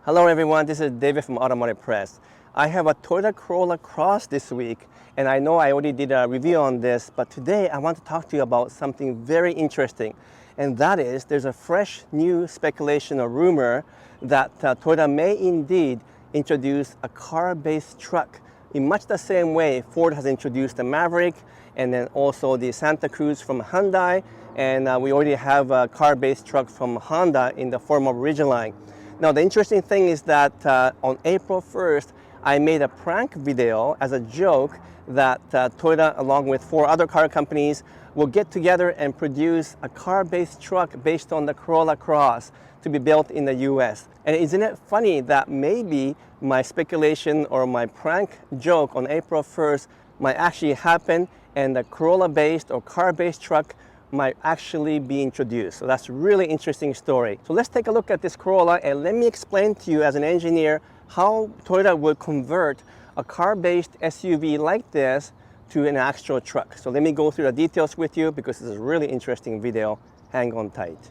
Hello everyone, this is David from Automotive Press. I have a Toyota Corolla Cross this week, and I know I already did a review on this, but today I want to talk to you about something very interesting. And that is, there's a fresh new speculation or rumor that Toyota may indeed introduce a car-based truck in much the same way Ford has introduced the Maverick and then also the Santa Cruz from Hyundai, and we already have a car-based truck from Honda in the form of Ridgeline. Now the interesting thing is that on April 1st, I made a prank video as a joke that Toyota, along with 4 other car companies, will get together and produce a car-based truck based on the Corolla Cross to be built in the US. And isn't it funny that maybe my speculation or my prank joke on April 1st might actually happen and the Corolla-based or car-based truck might actually be introduced. So that's a really interesting story. So let's take a look at this Corolla and let me explain to you as an engineer how Toyota would convert a car-based SUV like this to an actual truck. So let me go through the details with you because this is a really interesting video. Hang on tight.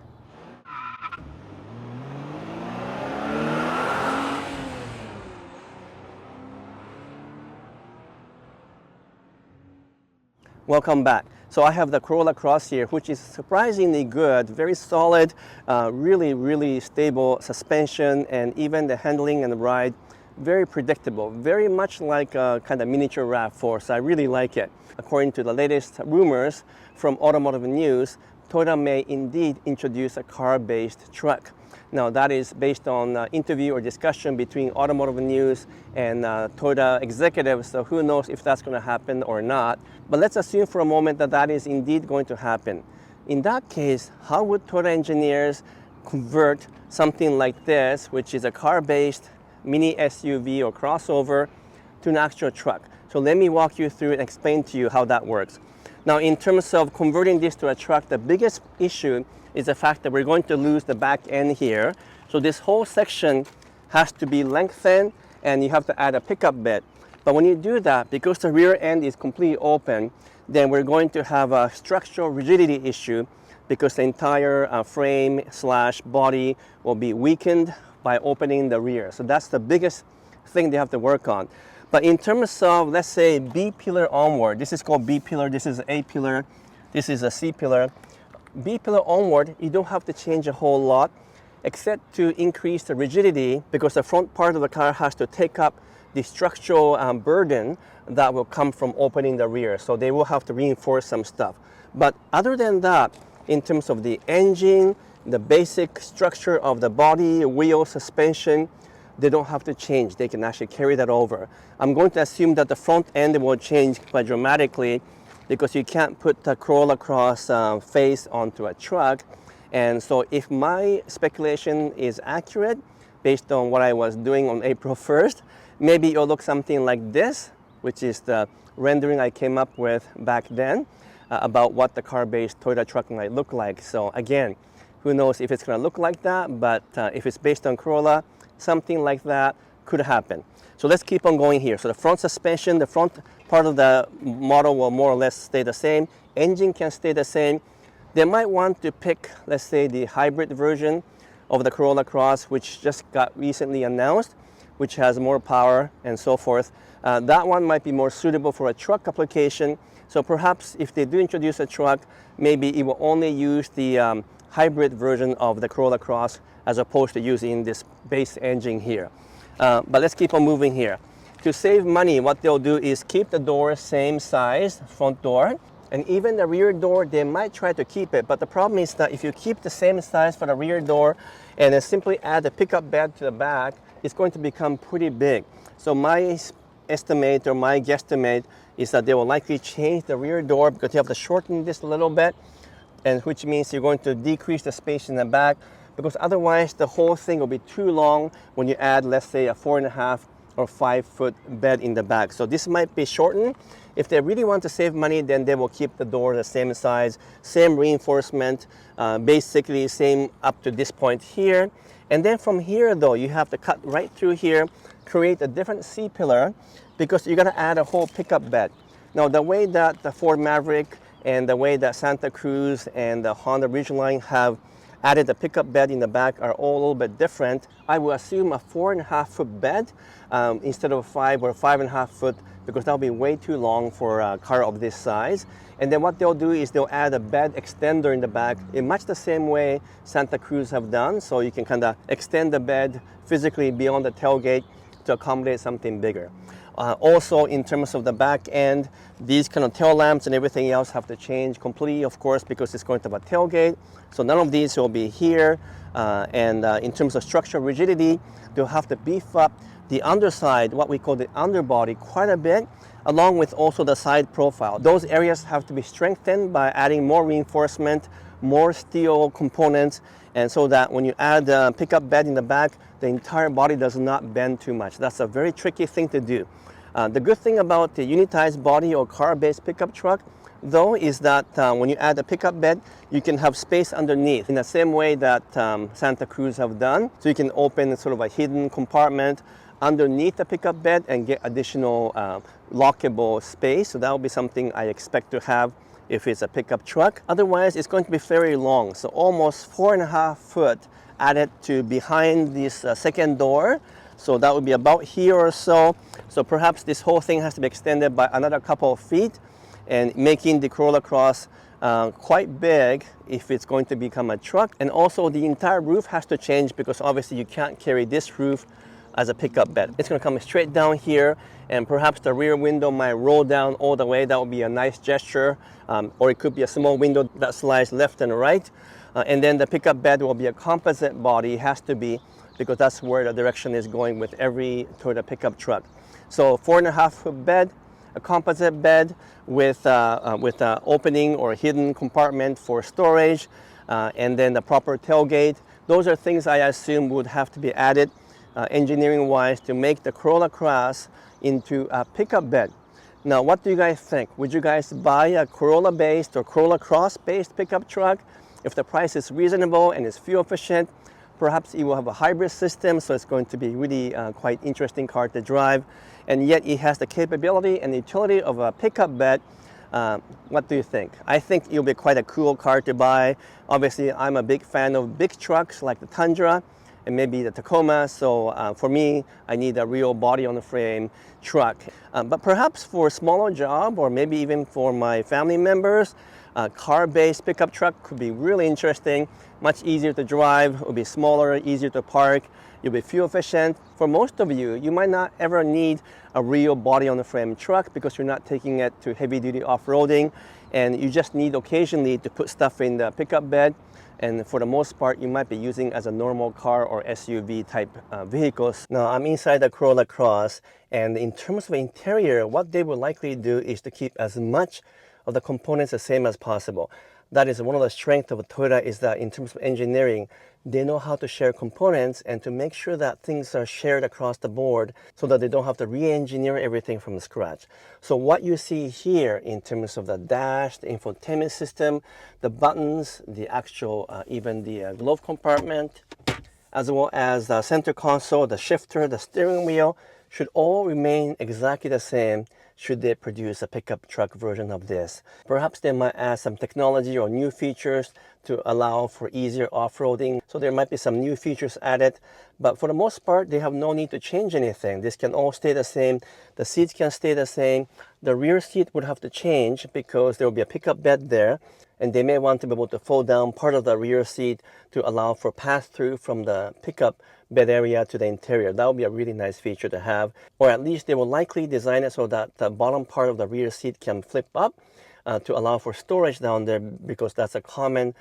Welcome back. So I have the Corolla Cross here, which is surprisingly good, very solid, really stable suspension, and even the handling and the ride, very predictable, very much like a kind of miniature RAV4, so I really like it. According to the latest rumors from Automotive News, Toyota may indeed introduce a car-based truck. Now that is based on interview or discussion between Automotive News and Toyota executives, so who knows if that's going to happen or not. But let's assume for a moment that that is indeed going to happen. In that case, how would Toyota engineers convert something like this, which is a car-based mini SUV or crossover, to an actual truck? So let me walk you through and explain to you how that works. Now in terms of converting this to a truck, the biggest issue is the fact that we're going to lose the back end here. So this whole section has to be lengthened and you have to add a pickup bed. But when you do that, because the rear end is completely open, then we're going to have a structural rigidity issue because the entire frame / body will be weakened by opening the rear. So that's the biggest thing they have to work on. But in terms of, let's say, B pillar onward, this is called B pillar, this is A pillar, this is a C pillar. B pillar onward, you don't have to change a whole lot except to increase the rigidity because the front part of the car has to take up the structural burden that will come from opening the rear. So they will have to reinforce some stuff. But other than that, in terms of the engine, the basic structure of the body, wheel, suspension, they don't have to change. They can actually carry that over. I'm going to assume that the front end will change quite dramatically because you can't put the Corolla Cross face onto a truck. And so if my speculation is accurate, based on what I was doing on April 1st, maybe it'll look something like this, which is the rendering I came up with back then about what the car-based Toyota truck might look like. So again, who knows if it's going to look like that, but if it's based on Corolla, something like that could happen. So let's keep on going here. So the front suspension, the front part of the model will more or less stay the same. Engine can stay the same. They might want to pick, let's say, the hybrid version of the Corolla Cross, which just got recently announced, which has more power and so forth. That one might be more suitable for a truck application. So perhaps if they do introduce a truck, maybe it will only use the hybrid version of the Corolla Cross as opposed to using this base engine here. But let's keep on moving here. To save money, what they'll do is keep the door same size, front door, and even the rear door, they might try to keep it. But the problem is that if you keep the same size for the rear door and then simply add the pickup bed to the back, it's going to become pretty big. So my estimate or my guesstimate is that they will likely change the rear door because you have to shorten this a little bit, and which means you're going to decrease the space in the back because otherwise the whole thing will be too long when you add, let's say, a 4.5 or 5 foot bed in the back. So this might be shortened. If they really want to save money, then they will keep the door the same size, same reinforcement, basically same up to this point here. And then from here though, you have to cut right through here, create a different C pillar because you're gonna add a whole pickup bed. Now the way that the Ford Maverick and the way that Santa Cruz and the Honda Ridgeline have added the pickup bed in the back are all a little bit different. I will assume a 4.5-foot bed instead of 5 or 5.5-foot, because that'll be way too long for a car of this size. And then what they'll do is they'll add a bed extender in the back in much the same way Santa Cruz have done. So you can kind of extend the bed physically beyond the tailgate to accommodate something bigger. Also, in terms of the back end, these kind of tail lamps and everything else have to change completely, of course, because it's going to have a tailgate. So none of these will be here. In terms of structural rigidity, they'll have to beef up the underside, what we call the underbody, quite a bit, along with also the side profile. Those areas have to be strengthened by adding more reinforcement, more steel components, and so that when you add the pickup bed in the back, the entire body does not bend too much. That's a very tricky thing to do. The good thing about the unitized body or car-based pickup truck, though, is that when you add the pickup bed, you can have space underneath in the same way that Santa Cruz have done. So you can open sort of a hidden compartment underneath the pickup bed and get additional lockable space. So that will be something I expect to have if it's a pickup truck. Otherwise, it's going to be very long. So almost 4.5 foot added to behind this second door. So that would be about here or so. So perhaps this whole thing has to be extended by another couple of feet, and making the Corolla Cross quite big if it's going to become a truck. And also the entire roof has to change, because obviously you can't carry this roof as a pickup bed. It's going to come straight down here, and perhaps the rear window might roll down all the way. That would be a nice gesture. Or it could be a small window that slides left and right. And then the pickup bed will be a composite body. It has to be, because that's where the direction is going with every Toyota pickup truck. So 4.5-foot bed, a composite bed with an opening or hidden compartment for storage, and then the proper tailgate. Those are things I assume would have to be added engineering-wise to make the Corolla Cross into a pickup bed. Now, what do you guys think? Would you guys buy a Corolla-based or Corolla Cross-based pickup truck if the price is reasonable and is fuel efficient? Perhaps it will have a hybrid system, so it's going to be really quite interesting car to drive, and yet it has the capability and utility of a pickup bed. What do you think? I think it'll be quite a cool car to buy. Obviously, I'm a big fan of big trucks like the Tundra and maybe the Tacoma, so for me, I need a real body on the frame truck. But perhaps for a smaller job, or maybe even for my family members, a car-based pickup truck could be really interesting, much easier to drive, it will be smaller, easier to park, you'll be fuel efficient. For most of you, you might not ever need a real body on the frame truck because you're not taking it to heavy-duty off-roading, and you just need occasionally to put stuff in the pickup bed. And for the most part, you might be using as a normal car or SUV type vehicles. Now, I'm inside the Corolla Cross, and in terms of interior, what they will likely do is to keep as much of the components the same as possible. That is one of the strengths of Toyota, is that in terms of engineering, they know how to share components and to make sure that things are shared across the board so that they don't have to re-engineer everything from scratch. So what you see here in terms of the dash, the infotainment system, the buttons, the actual, even the glove compartment, as well as the center console, the shifter, the steering wheel, should all remain exactly the same should they produce a pickup truck version of this. Perhaps they might add some technology or new features to allow for easier off-roading. So there might be some new features added, but for the most part, they have no need to change anything. This can all stay the same. The seats can stay the same. The rear seat would have to change because there will be a pickup bed there, and they may want to be able to fold down part of the rear seat to allow for pass-through from the pickup bed area to the interior. That would be a really nice feature to have, or at least they will likely design it so that the bottom part of the rear seat can flip up to allow for storage down there, because that's a common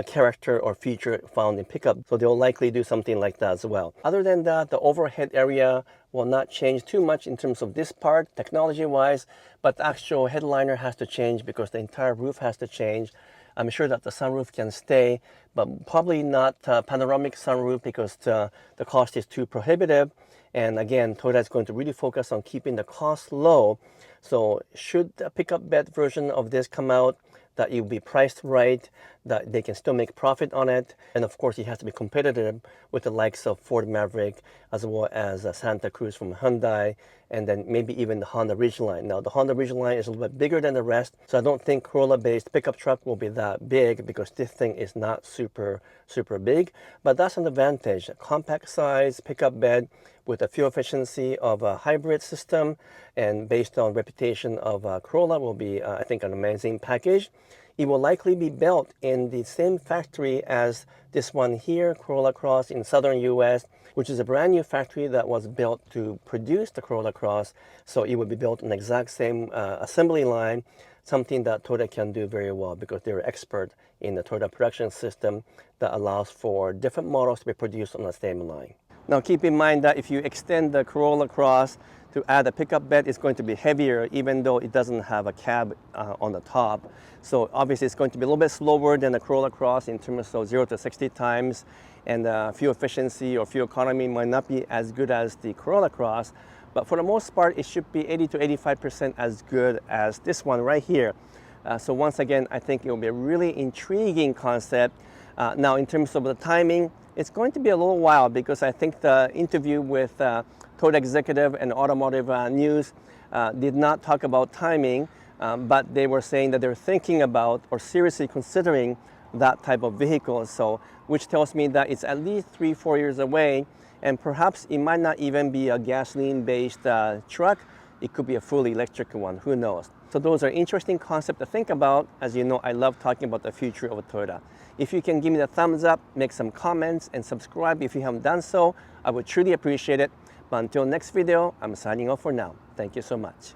character or feature found in pickup. So they'll likely do something like that as well. Other than that, the overhead area will not change too much in terms of this part technology-wise, but the actual headliner has to change because the entire roof has to change. I'm sure that the sunroof can stay, but probably not panoramic sunroof because the cost is too prohibitive. And again, Toyota is going to really focus on keeping the cost low. So should a pickup bed version of this come out, that it will be priced right, that they can still make profit on it. And of course, it has to be competitive with the likes of Ford Maverick, as well as Santa Cruz from Hyundai, and then maybe even the Honda Ridgeline. Now, the Honda Ridgeline is a little bit bigger than the rest, so I don't think Corolla-based pickup truck will be that big because this thing is not super big. But that's an advantage. A compact size pickup bed with a fuel efficiency of a hybrid system, and based on reputation of Corolla, will be, I think, an amazing package. It will likely be built in the same factory as this one here, Corolla Cross in southern US, which is a brand new factory that was built to produce the Corolla Cross. So it will be built on the exact same assembly line, something that Toyota can do very well because they're expert in the Toyota production system that allows for different models to be produced on the same line. Now keep in mind that if you extend the Corolla Cross to add a pickup bed, it's going to be heavier even though it doesn't have a cab on the top. So obviously it's going to be a little bit slower than the Corolla Cross in terms of 0 to 60 times, and fuel efficiency or fuel economy might not be as good as the Corolla Cross, but for the most part it should be 80 to 85% as good as this one right here. So once again, I think it will be a really intriguing concept. Now in terms of the timing, it's going to be a little while because I think the interview with Toyota executive and Automotive News did not talk about timing, but they were saying that they're thinking about or seriously considering that type of vehicle. So, which tells me that it's at least 3-4 years away, and perhaps it might not even be a gasoline-based truck. It could be a fully electric one, who knows? So those are interesting concepts to think about. As you know, I love talking about the future of Toyota. If you can give me the thumbs up, make some comments, and subscribe if you haven't done so, I would truly appreciate it. But until next video, I'm signing off for now. Thank you so much.